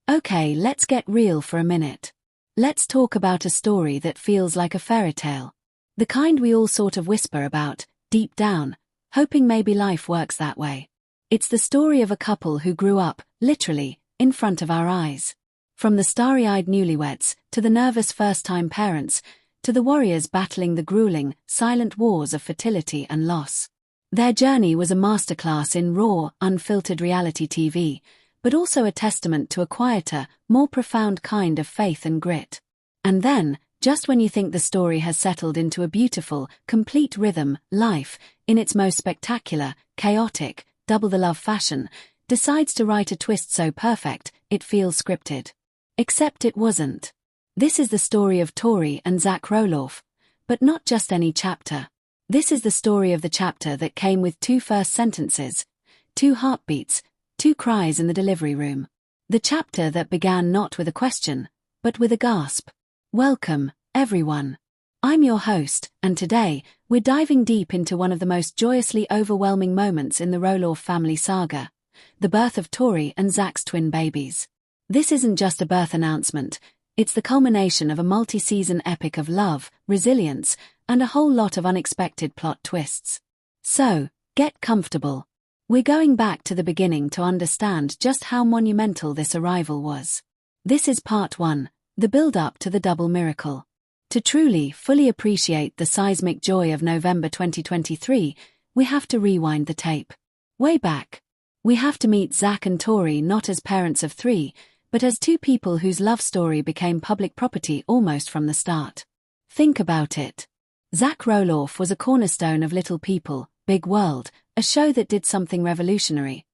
Okay, let's get real for a minute. Let's talk about a story that feels like a fairy tale. The kind we all sort of whisper about, deep down, hoping maybe life works that way. It's the story of a couple who grew up, literally, in front of our eyes. From the starry-eyed newlyweds, to the nervous first-time parents, to the warriors battling the grueling, silent wars of fertility and loss. Their journey was a masterclass in raw, unfiltered reality TV, but also a testament to a quieter, more profound kind of faith and grit. And then, just when you think the story has settled into a beautiful, complete rhythm, life, in its most spectacular, chaotic, double-the-love fashion, decides to write a twist so perfect, it feels scripted. Except it wasn't. This is the story of Tori and Tori Roloff, but not just any chapter. This is the story of the chapter that came with 2 first sentences, 2 heartbeats, 2 cries in the delivery room. The chapter that began not with a question, but with a gasp. Welcome, everyone. I'm your host, and today, we're diving deep into one of the most joyously overwhelming moments in the Roloff family saga, the birth of Tori and Zach's twin babies. This isn't just a birth announcement, it's the culmination of a multi-season epic of love, resilience, and a whole lot of unexpected plot twists. So, get comfortable. We're going back to the beginning to understand just how monumental this arrival was. This is part 1, the build-up to the double miracle. To truly, fully appreciate the seismic joy of November 2023, we have to rewind the tape. Way back. We have to meet Zach and Tori not as parents of 3, but as 2 people whose love story became public property almost from the start. Think about it. Zach Roloff was a cornerstone of Little People, Big World, a show that did something revolutionary.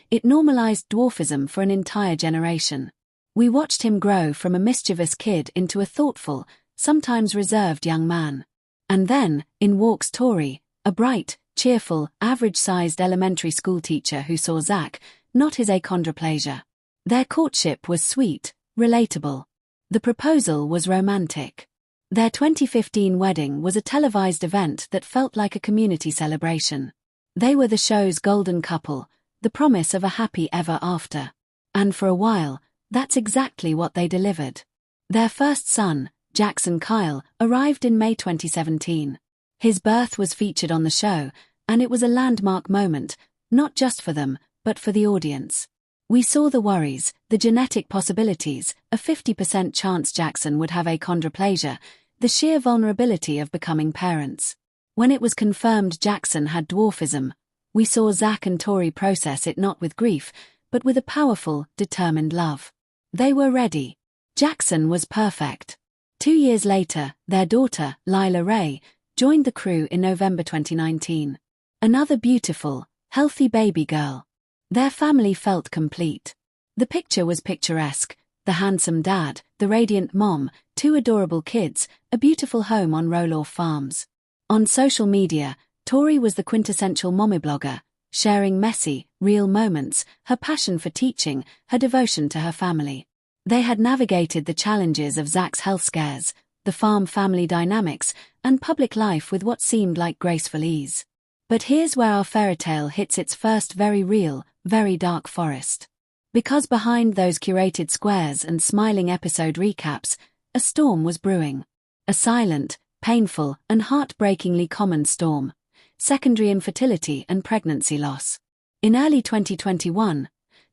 It normalized dwarfism for an entire generation. We watched him grow from a mischievous kid into a thoughtful, sometimes reserved young man. And then, in walks Tori, a bright, cheerful, average-sized elementary school teacher who saw Zach, not his achondroplasia. Their courtship was sweet, relatable. The proposal was romantic. Their 2015 wedding was a televised event that felt like a community celebration. They were the show's golden couple, the promise of a happy ever after. And for a while, that's exactly what they delivered. Their first son, Jackson Kyle, arrived in May 2017. His birth was featured on the show, and it was a landmark moment, not just for them, but for the audience. We saw the worries, the genetic possibilities, a 50% chance Jackson would have achondroplasia, the sheer vulnerability of becoming parents. When it was confirmed Jackson had dwarfism, we saw Zach and Tori process it not with grief, but with a powerful, determined love. They were ready. Jackson was perfect. 2 years later, their daughter, Lila Ray, joined the crew in November 2019. Another beautiful, healthy baby girl. Their family felt complete. The picture was picturesque, the handsome dad, the radiant mom, 2 adorable kids, a beautiful home on Roloff Farms. On social media, Tori was the quintessential mommy blogger, sharing messy, real moments, her passion for teaching, her devotion to her family. They had navigated the challenges of Zach's health scares, the farm family dynamics, and public life with what seemed like graceful ease. But here's where our fairy tale hits its first very real, very dark forest. Because behind those curated squares and smiling episode recaps, a storm was brewing. A silent, painful, and heartbreakingly common storm. Secondary infertility and pregnancy loss. In early 2021,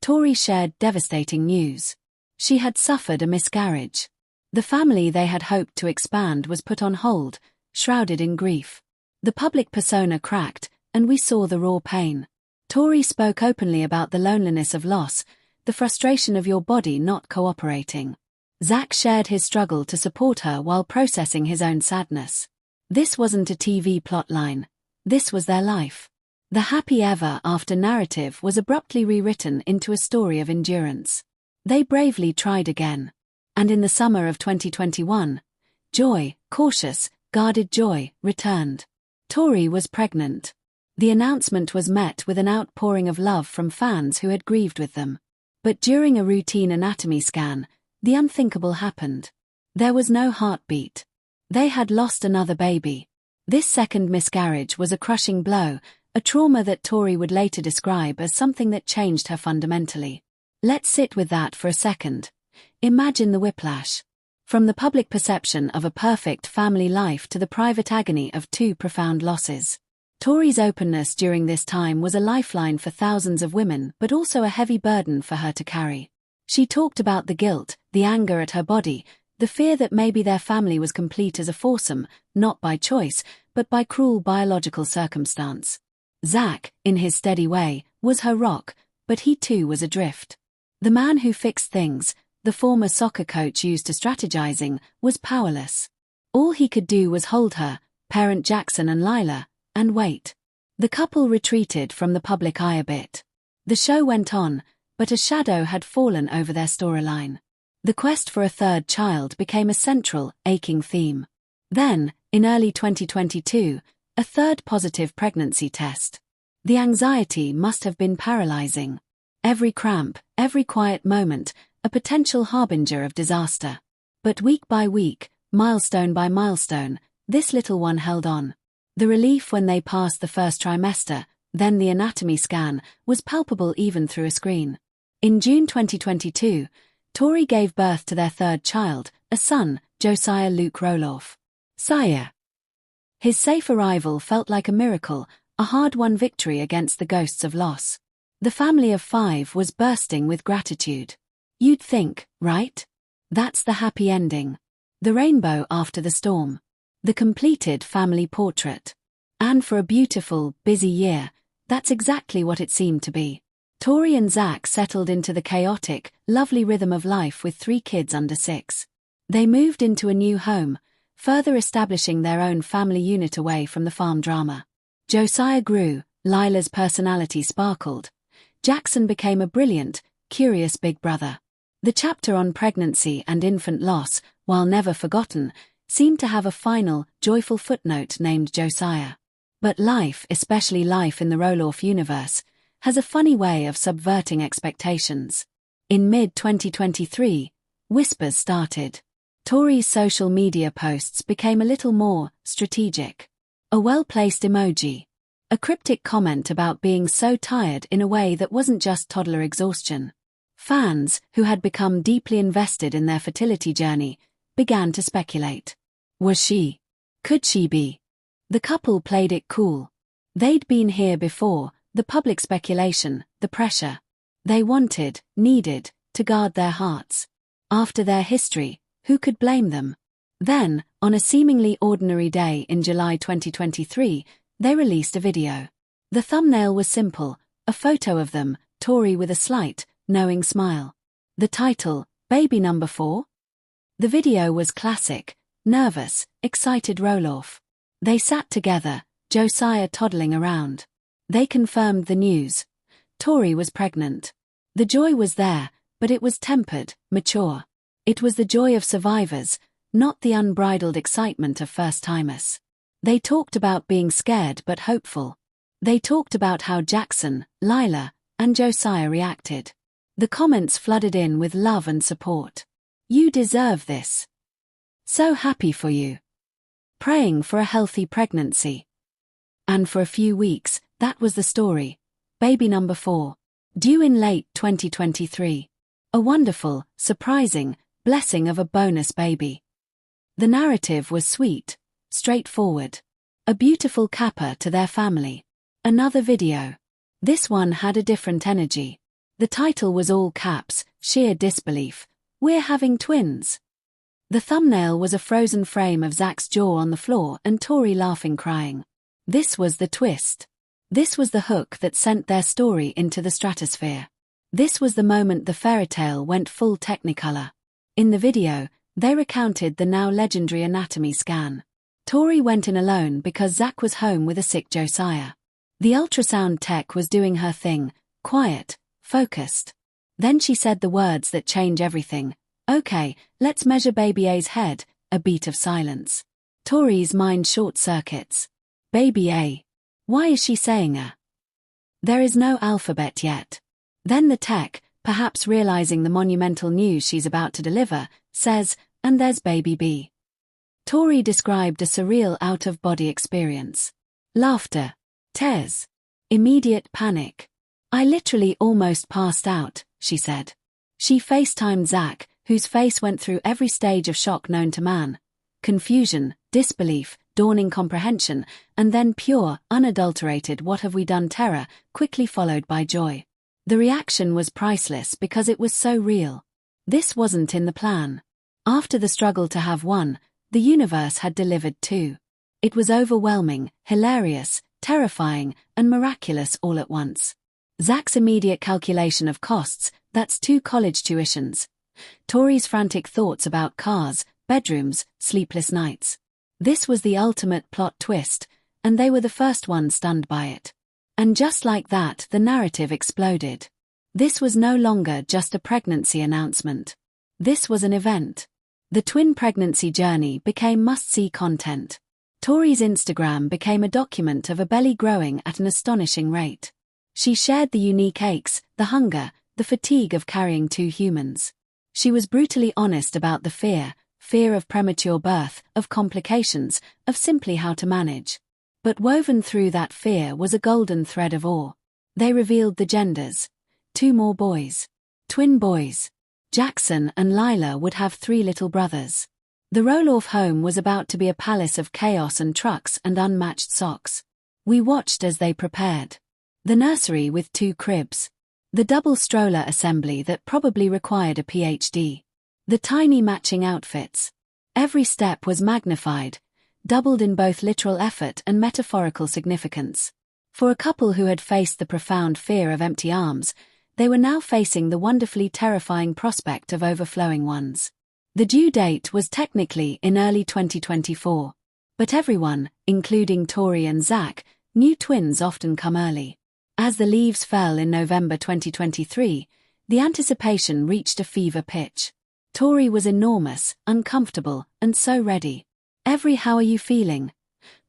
Tori shared devastating news. She had suffered a miscarriage. The family they had hoped to expand was put on hold, shrouded in grief. The public persona cracked, and we saw the raw pain. Tori spoke openly about the loneliness of loss, the frustration of your body not cooperating. Zach shared his struggle to support her while processing his own sadness. This wasn't a TV plotline. This was their life. The happy ever after narrative was abruptly rewritten into a story of endurance. They bravely tried again. And in the summer of 2021, joy, cautious, guarded joy, returned. Tori was pregnant. The announcement was met with an outpouring of love from fans who had grieved with them. But during a routine anatomy scan, the unthinkable happened. There was no heartbeat. They had lost another baby. This second miscarriage was a crushing blow, a trauma that Tori would later describe as something that changed her fundamentally. Let's sit with that for a second. Imagine the whiplash. From the public perception of a perfect family life to the private agony of two profound losses. Tori's openness during this time was a lifeline for thousands of women, but also a heavy burden for her to carry. She talked about the guilt, the anger at her body, the fear that maybe their family was complete as a foursome, not by choice, but by cruel biological circumstance. Zach, in his steady way, was her rock, but he too was adrift. The man who fixed things, the former soccer coach used to strategizing, was powerless. All he could do was hold her, parent Jackson and Lila, and wait. The couple retreated from the public eye a bit. The show went on, but a shadow had fallen over their storyline. The quest for a third child became a central, aching theme. Then, in early 2022, a third positive pregnancy test. The anxiety must have been paralyzing. Every cramp, every quiet moment, a potential harbinger of disaster. But week by week, milestone by milestone, this little one held on. The relief when they passed the first trimester, then the anatomy scan, was palpable even through a screen. In June 2022, Tori gave birth to their third child, a son, Josiah Luke Roloff. Sire. His safe arrival felt like a miracle, a hard-won victory against the ghosts of loss. The family of 5 was bursting with gratitude. You'd think, right? That's the happy ending. The rainbow after the storm. The completed family portrait. And for a beautiful, busy year, that's exactly what it seemed to be. Tori and Zach settled into the chaotic, lovely rhythm of life with 3 kids under 6. They moved into a new home, further establishing their own family unit away from the farm drama. Josiah grew, Lila's personality sparkled. Jackson became a brilliant, curious big brother. The chapter on pregnancy and infant loss, while never forgotten, seemed to have a final, joyful footnote named Josiah. But life, especially life in the Roloff universe, has a funny way of subverting expectations. In mid-2023, whispers started. Tori's social media posts became a little more strategic. A well-placed emoji. A cryptic comment about being so tired in a way that wasn't just toddler exhaustion. Fans, who had become deeply invested in their fertility journey, began to speculate. Was she? Could she be? The couple played it cool. They'd been here before, the public speculation, the pressure. They wanted, needed, to guard their hearts. After their history, who could blame them? Then, on a seemingly ordinary day in July 2023, they released a video. The thumbnail was simple, a photo of them, Tori with a slight, knowing smile. The title, Baby Number 4? The video was classic, nervous, excited Roloff. They sat together, Josiah toddling around. They confirmed the news. Tori was pregnant. The joy was there, but it was tempered, mature. It was the joy of survivors, not the unbridled excitement of first-timers. They talked about being scared but hopeful. They talked about how Jackson, Lila, and Josiah reacted. The comments flooded in with love and support. You deserve this. So happy for you. Praying for a healthy pregnancy. And for a few weeks, that was the story. Baby number 4. Due in late 2023. A wonderful, surprising, blessing of a bonus baby. The narrative was sweet, straightforward. A beautiful capper to their family. Another video. This one had a different energy. The title was all caps, sheer disbelief. We're having twins. The thumbnail was a frozen frame of Zach's jaw on the floor and Tori laughing crying. This was the twist. This was the hook that sent their story into the stratosphere. This was the moment the fairy tale went full Technicolor. In the video, they recounted the now legendary anatomy scan. Tori went in alone because Zach was home with a sick Josiah. The ultrasound tech was doing her thing, quiet, focused. Then she said the words that change everything. Okay, let's measure baby A's head, a beat of silence. Tori's mind short circuits. Baby A. Why is she saying A? There is no alphabet yet. Then the tech, perhaps realizing the monumental news she's about to deliver, says, and there's baby B. Tori described a surreal out-of-body experience. Laughter. Tears. Immediate panic. "I literally almost passed out," she said. She FaceTimed Zach, whose face went through every stage of shock known to man. Confusion, disbelief, dawning comprehension, and then pure, unadulterated "what have we done" terror, quickly followed by joy. The reaction was priceless because it was so real. This wasn't in the plan. After the struggle to have one, the universe had delivered two. It was overwhelming, hilarious, terrifying, and miraculous all at once. Zach's immediate calculation of costs, that's 2 college tuitions. Tori's frantic thoughts about cars, bedrooms, sleepless nights. This was the ultimate plot twist, and they were the first ones stunned by it. And just like that, the narrative exploded. This was no longer just a pregnancy announcement. This was an event. The twin pregnancy journey became must-see content. Tori's Instagram became a document of a belly growing at an astonishing rate. She shared the unique aches, the hunger, the fatigue of carrying 2 humans. She was brutally honest about the fear of premature birth, of complications, of simply how to manage. But woven through that fear was a golden thread of awe. They revealed the genders. 2 more boys. Twin boys. Jackson and Lila would have 3 little brothers. The Roloff home was about to be a palace of chaos and trucks and unmatched socks. We watched as they prepared. The nursery with 2 cribs. The double stroller assembly that probably required a PhD. The tiny matching outfits. Every step was magnified, doubled in both literal effort and metaphorical significance. For a couple who had faced the profound fear of empty arms, they were now facing the wonderfully terrifying prospect of overflowing ones. The due date was technically in early 2024. But everyone, including Tori and Zach, knew twins often come early. As the leaves fell in November 2023, the anticipation reached a fever pitch. Tori was enormous, uncomfortable, and so ready. Every "how are you feeling?"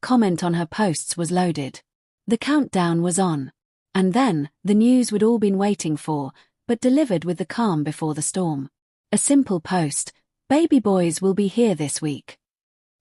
comment on her posts was loaded. The countdown was on. And then, the news we'd all been waiting for, but delivered with the calm before the storm. A simple post: "Baby boys will be here this week."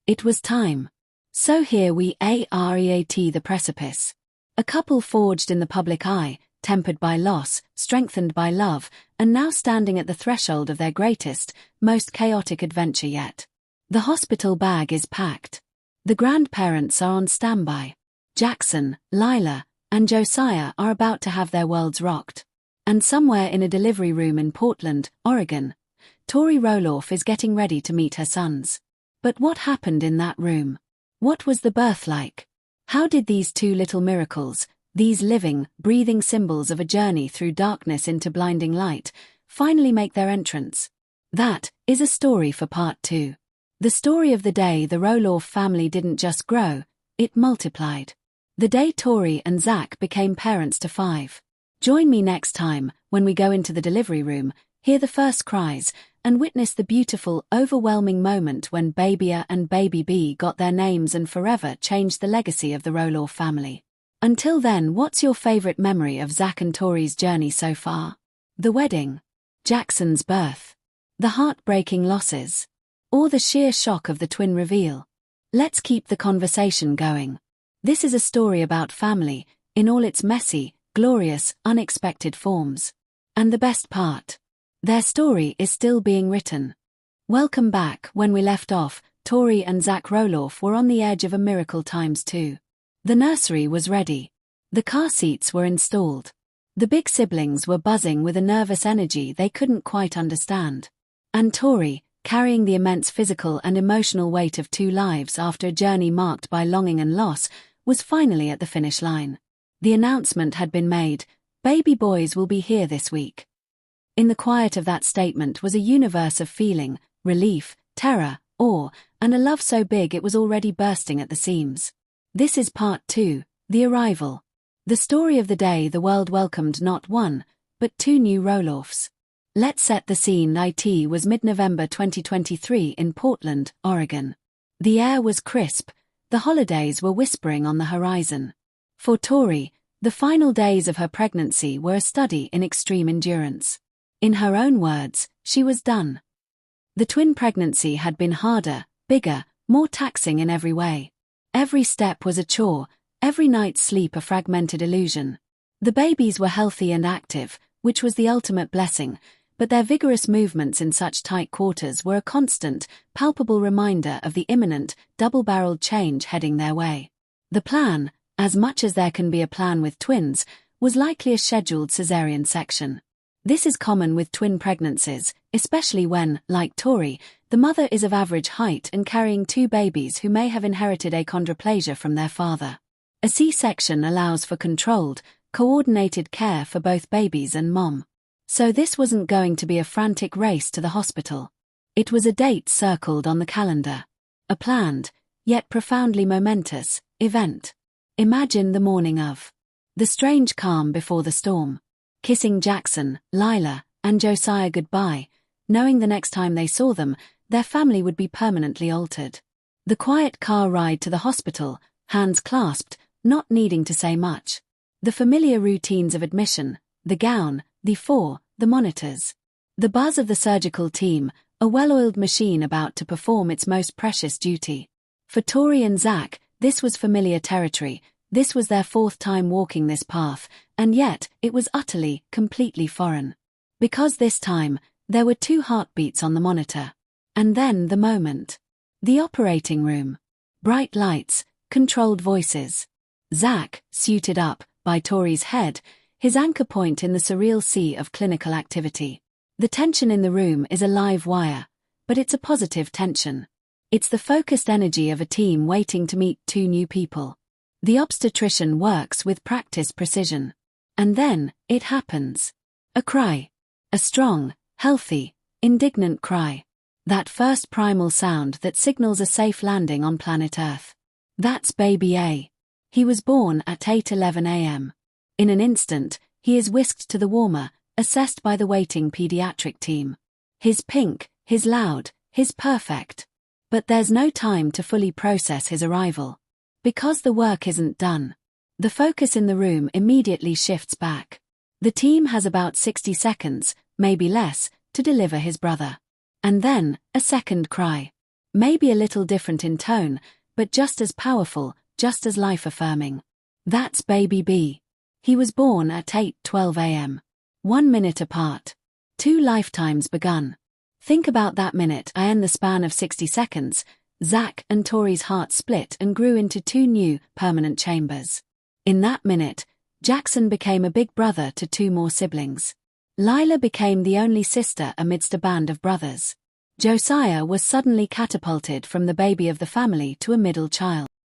It was time. So here we are at the precipice. A couple forged in the public eye, tempered by loss, strengthened by love, and now standing at the threshold of their greatest, most chaotic adventure yet. The hospital bag is packed. The grandparents are on standby. Jackson, Lila, and Josiah are about to have their worlds rocked. And somewhere in a delivery room in Portland, Oregon, Tori Roloff is getting ready to meet her sons. But what happened in that room? What was the birth like? How did these 2 little miracles, these living, breathing symbols of a journey through darkness into blinding light, finally make their entrance? That is a story for part 2. The story of the day the Roloff family didn't just grow, it multiplied. The day Tori and Zach became parents to 5. Join me next time, when we go into the delivery room, hear the first cries, and witness the beautiful, overwhelming moment when Baby A and Baby B got their names and forever changed the legacy of the Roloff family. Until then, what's your favorite memory of Zach and Tori's journey so far? The wedding? Jackson's birth? The heartbreaking losses? Or the sheer shock of the twin reveal? Let's keep the conversation going. This is a story about family, in all its messy, glorious, unexpected forms. And the best part? Their story is still being written. Welcome back. When we left off, Tori and Zach Roloff were on the edge of a miracle ×2. The nursery was ready. The car seats were installed. The big siblings were buzzing with a nervous energy they couldn't quite understand. And Tori, carrying the immense physical and emotional weight of 2 lives after a journey marked by longing and loss, was finally at the finish line. The announcement had been made: baby boys will be here this week. In the quiet of that statement was a universe of feeling, relief, terror, awe, and a love so big it was already bursting at the seams. This is part 2, the arrival. The story of the day the world welcomed not 1, but 2 new Roloffs. Let's set the scene. It was mid-November 2023 in Portland, Oregon. The air was crisp, the holidays were whispering on the horizon. For Tori, the final days of her pregnancy were a study in extreme endurance. In her own words, she was done. The twin pregnancy had been harder, bigger, more taxing in every way. Every step was a chore, every night's sleep a fragmented illusion. The babies were healthy and active, which was the ultimate blessing, but their vigorous movements in such tight quarters were a constant, palpable reminder of the imminent, double-barreled change heading their way. The plan, as much as there can be a plan with twins, was likely a scheduled cesarean section. This is common with twin pregnancies, especially when, like Tori, the mother is of average height and carrying two babies who may have inherited achondroplasia from their father. A C-section allows for controlled, coordinated care for both babies and mom. So this wasn't going to be a frantic race to the hospital. It was a date circled on the calendar. A planned, yet profoundly momentous, event. Imagine the morning of. The strange calm before the storm. Kissing Jackson, Lila, and Josiah goodbye, knowing the next time they saw them, their family would be permanently altered. The quiet car ride to the hospital, hands clasped, not needing to say much. The familiar routines of admission, the gown, the monitors. The buzz of the surgical team, a well-oiled machine about to perform its most precious duty. For Tori and Zach, this was familiar territory. This was their fourth time walking this path, and yet it was utterly, completely foreign. Because this time, there were 2 heartbeats on the monitor. And then the moment. The operating room. Bright lights, controlled voices. Zach, suited up, by Tori's head, his anchor point in the surreal sea of clinical activity. The tension in the room is a live wire, but it's a positive tension. It's the focused energy of a team waiting to meet 2 new people. The obstetrician works with practiced precision. And then, it happens. A cry. A strong, healthy, indignant cry. That first primal sound that signals a safe landing on planet Earth. That's baby A. He was born at 8:11 a.m. In an instant, he is whisked to the warmer, assessed by the waiting pediatric team. His pink, his loud, his perfect. But there's no time to fully process his arrival. Because the work isn't done. The focus in the room immediately shifts back. The team has about 60 seconds, maybe less, to deliver his brother. And then, a second cry. Maybe a little different in tone, but just as powerful, just as life-affirming. That's baby B. He was born at 8:12 a.m. 1 minute apart. 2 lifetimes begun. Think about that minute and the span of 60 seconds. Zach and Tori's heart split and grew into 2 new, permanent chambers. In that minute, Jackson became a big brother to 2 more siblings. Lila became the only sister amidst a band of brothers. Josiah was suddenly catapulted from the baby of the family to a middle child.